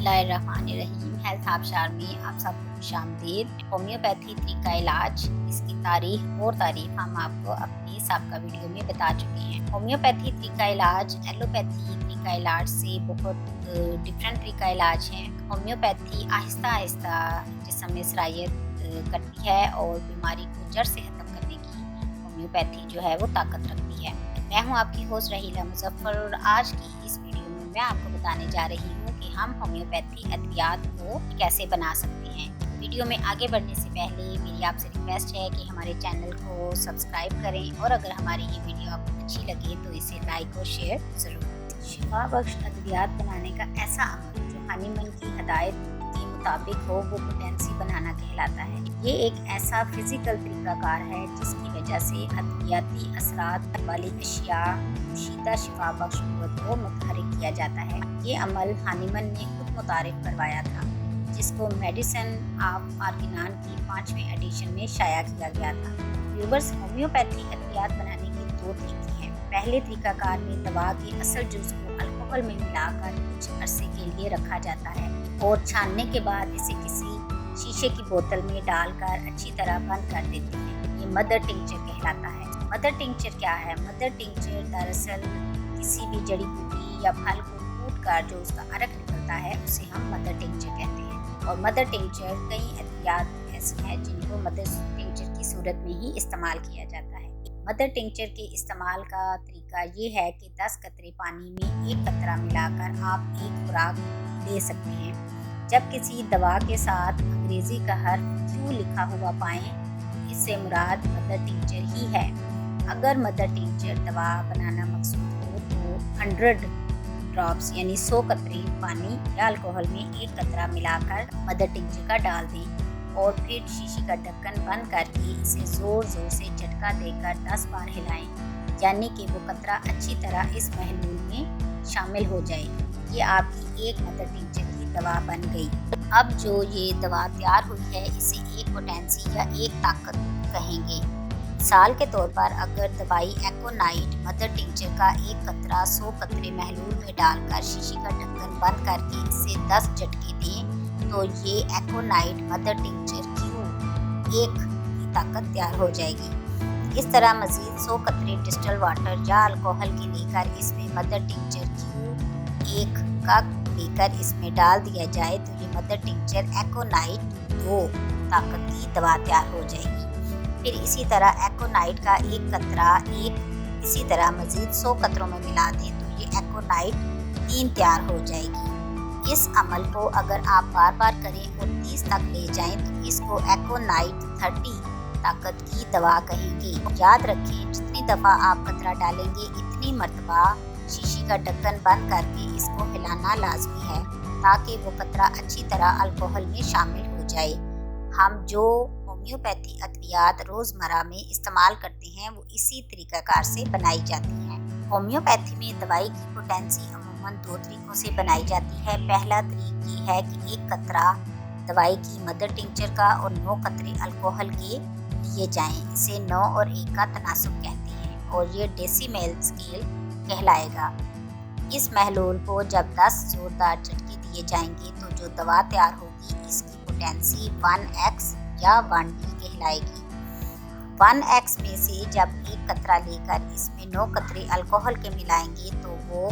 बिस्मिल्लाहिर्रहमानिर्रहीम। हेल्थ आबशार में आप सबको खुशामदीद। होम्योपैथी तरीका इलाज, इसकी तारीख और तारीफ हम आपको अपनी साबका वीडियो में बता चुके हैं। होम्योपैथी तरीका इलाज एलोपैथी तरीका इलाज से बहुत डिफरेंट तरीका इलाज है। होम्योपैथी आहिस्ता आहिस्ता जिस्म में सरायत करती है और बीमारी को जड़ से ख़त्म करने की होम्योपैथी जो है वो ताकत रखती है। मैं हूँ आपकी होस्ट रहीला मुजफ्फर और आज की इस वीडियो में मैं आपको बताने जा रही हूँ कि हम होम्योपैथी अद्वियात को कैसे बना सकते हैं। वीडियो में आगे बढ़ने से पहले मेरी आपसे रिक्वेस्ट है कि हमारे चैनल को सब्सक्राइब करें और अगर हमारी ये वीडियो आपको अच्छी लगे तो इसे लाइक और शेयर ज़रूर करें। शिफा बख्श अद्वियात बनाने का ऐसा अमल जो हनीमन की हदायत के मुताबिक हो वो पोटेंसी बनाना कहलाता है। ये एक ऐसा फिजिकल तरीकाकार है जिसकी वजह से अद्वियाती असरात वाली अशिया मुशीदा शिफा बख्श कुव्वत को मुतहरिक किया जाता है। ये अमल हानिमन ने खुद मुतारिफ करवाया था, जिसको मेडिसिन ऑफ आर्गिनान की 5वें एडिशन में शाया किया गया था। व्यूवर्स, होम्योपैथी अद्वियात बनाने की 2 तरीके हैं। पहले तरीकाकार में दवा के असल जुज़ को अल्कोहल में मिलाकर कुछ अरसे के लिए रखा जाता है और छानने के बाद इसे किसी शीशे की बोतल में डालकर अच्छी तरह बंद कर देते हैं। ये मदर टिंचर कहलाता है। मदर टिंचर क्या है? मदर टिंचर दरअसल किसी भी जड़ी बूटी या फल को कूट कर जो उसका अरक निकलता है उसे हम मदर टिंचर कहते हैं। और मदर टिंचर कई अद्वियात ऐसी हैं जिनको मदर टिंचर की सूरत में ही इस्तेमाल किया जाता है। मदर टिंचर के इस्तेमाल का तरीका ये है कि 10 कतरे पानी में 1 कतरा मिलाकर आप एक खुराक ले सकते हैं। जब किसी दवा के साथ अंग्रेजी का हर्फ Q लिखा हुआ पाएं, इससे मुराद मदर टिंचर ही है। अगर मदर टिंचर दवा बनाना मकसूद हो तो 100 ड्रॉप्स यानी 100 कतरे पानी या अल्कोहल में 1 कतरा मिलाकर मदर टिंचर का डाल दें और फिर शीशी का ढक्कन बंद करके इसे ज़ोर ज़ोर से झटका देकर 10 बार हिलाएं, यानी कि वो कतरा अच्छी तरह इस महलूल में शामिल हो जाए। ये आपकी एक मदर टिंचर की दवा बन गई। अब जो ये दवा तैयार हुई है इसे एक पोटेंसी या एक ताकत कहेंगे। मिसाल के तौर पर अगर दवाई एकोनाइट मदर टिंचर का 1 कतरा 100 कतरे महलूल में डालकर शीशी का ढक्कन बंद करके इसे 10 झटके दें तो ये एकोनाइट मदर टिंचर Q1 की ताकत तैयार हो जाएगी। इस तरह मज़ीद 100 कतरे डिस्टिल वाटर या अल्कोहल के लेकर इसमें मदर टिंचर Q1 का लेकर इसमें डाल दिया जाए तो ये मदर टिंचर एकोनाइट 2 ताकत की दवा तैयार हो जाएगी। फिर इसी तरह एकोनाइट का 1 कतरा इसी तरह मज़ीद 100 कतरों में मिला दें तो ये एकोनाइट 3 तैयार हो जाएगी। इस अमल को अगर आप बार बार करें और 30 तक ले जाएं तो इसको एकोनाइट 30 ताकत की दवा कहेंगे। याद रखें, जितनी दफ़ा आप कतरा डालेंगे इतनी मरतबा शीशी का ढक्कन बंद करके इसको हिलाना लाजमी है ताकि वो कतरा अच्छी तरह अल्कोहल में शामिल हो जाए। हम जो होम्योपैथी अद्वियात रोज़मर्रा में इस्तेमाल करते हैं वो इसी तरीकाकार से बनाई जाती हैं। होम्योपैथी में दवाई की पोटेंसी अमूमन 2 तरीकों से बनाई जाती है। पहला तरीका ये है कि 1 कतरा दवाई की मदर टिंचर का और 9 कतरे अल्कोहल के लिए जाएं। इसे 9 और 1 का तनासुब कहते हैं और ये डेसिमल स्केल कहलाएगा। इस महलूल को जब 10 जोरदार झटके दिए जाएंगे तो जो दवा तैयार होगी इसकी पोटेंसी 1x या 1D कहलाएगी। 1x में से जब 1 कतरा लेकर इसमें 9 कतरे अल्कोहल के मिलाएंगे तो वो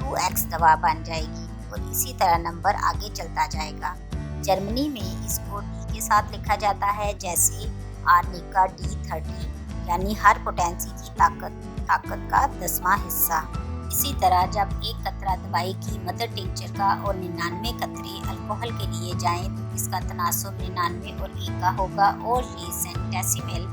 2x दवा बन जाएगी और इसी तरह नंबर आगे चलता जाएगा। जर्मनी में इसको D के साथ लिखा जाता है, जैसे आर्निका D30, यानी हर पोटेंसी की ताकत का 10वां हिस्सा। इसी तरह जब 1 कतरा दवाई की मदर टिंचर का और 99 कतरे अल्कोहल के लिए जाएं तो इसका तनासुब 99 और 1 का होगा और ये सेंटेसिमल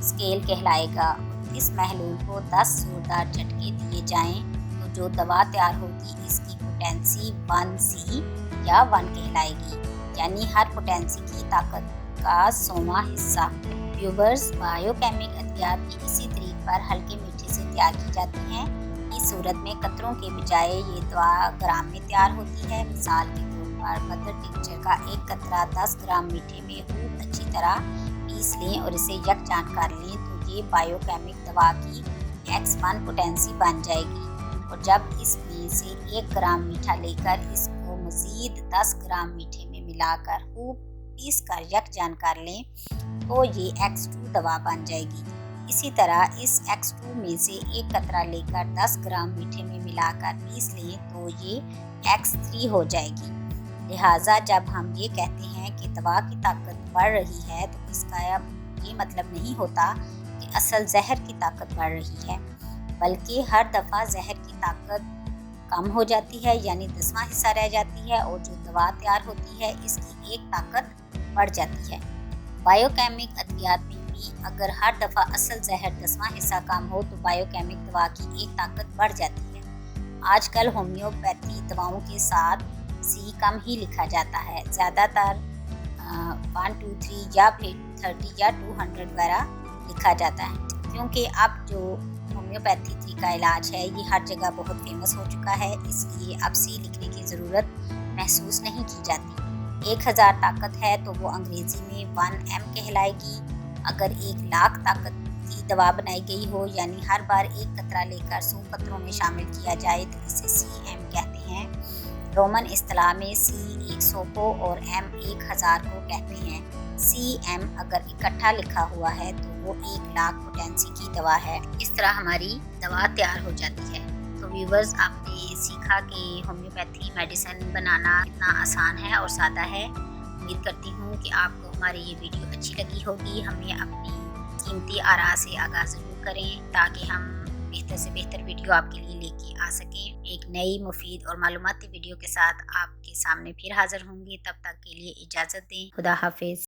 स्केल कहलाएगा। इस महलूल को 10 जोरदार झटके दिए जाएं तो जो दवा तैयार होगी इसकी पोटेंसी 1C या 1 कहलाएगी, यानी हर पोटेंसी की ताकत का 100वां हिस्सा। व्यूवर्स, बायोकेमिक अद्वियात की इसी तरीके पर हल्के मीठे से तैयार की जाती हैं। इस सूरत में कतरों के बजाय ये दवा ग्राम में तैयार होती है। मिसाल के तौर पर मदर टिंचर का 1 कतरा 10 ग्राम मीठे में खूब अच्छी तरह पीस लें और इसे यकजान कर लें तो ये बायोकेमिक दवा की X1 पोटेंसी बन जाएगी। और जब इसमें से 1 ग्राम मीठा लेकर इसको मज़ीद मज़ीद 10 ग्राम मीठे में मिलाकर खूब पीस कर यकजान कर लें तो ये X2 दवा बन जाएगी। इसी तरह इस X2 में से एक कतरा लेकर 10 ग्राम मीठे में मिलाकर पीस लें तो ये X3 हो जाएगी। लिहाजा जब हम ये कहते हैं कि दवा की ताकत बढ़ रही है तो इसका ये मतलब नहीं होता कि असल जहर की ताकत बढ़ रही है, बल्कि हर दफ़ा जहर की ताकत कम हो जाती है, यानी 10वां हिस्सा रह जाती है और जो दवा तैयार होती है इसकी एक ताकत बढ़ जाती है। बायोकेमिक अद्वियात में भी अगर हर दफ़ा असल जहर 10वां हिस्सा कम हो तो बायोकेमिक दवा की एक ताकत बढ़ जाती है। आजकल होम्योपैथी दवाओं के साथ सी कम ही लिखा जाता है, ज़्यादातर 1, 2, 3 या फिर 30 या 200 वगैरह लिखा जाता है, क्योंकि अब जो होम्योपैथी का इलाज है ये हर जगह बहुत फेमस हो चुका है, इसलिए अब सी लिखने की ज़रूरत महसूस नहीं की जाती। 1000 ताकत है तो वो अंग्रेज़ी में 1M कहलाएगी। अगर 1,00,000 ताकत की दवा बनाई गई हो, यानी हर बार एक कतरा लेकर 100 कतरों में शामिल किया जाए तो इसे CM कहते हैं। रोमन इस्तिलाह में C 100 को और M 1000 को कहते हैं। CM अगर इकट्ठा लिखा हुआ है तो वो 1,00,000 पोटेंसी की दवा है। इस तरह हमारी दवा तैयार हो जाती है। तो व्यूवर्स, आपने सीखा कि होम्योपैथी मेडिसिन बनाना कितना आसान है और सादा है। उम्मीद करती हूँ कि आपको हमारी ये वीडियो अच्छी लगी होगी। हमें अपनी कीमती आरा से आगाज़ ज़रूर करें ताकि हम बेहतर से बेहतर वीडियो आपके लिए लेके आ सकें। एक नई मुफीद और मालूमाती वीडियो के साथ आपके सामने फिर हाज़िर होंगे। तब तक के लिए इजाज़त दें। खुदा हाफिज़।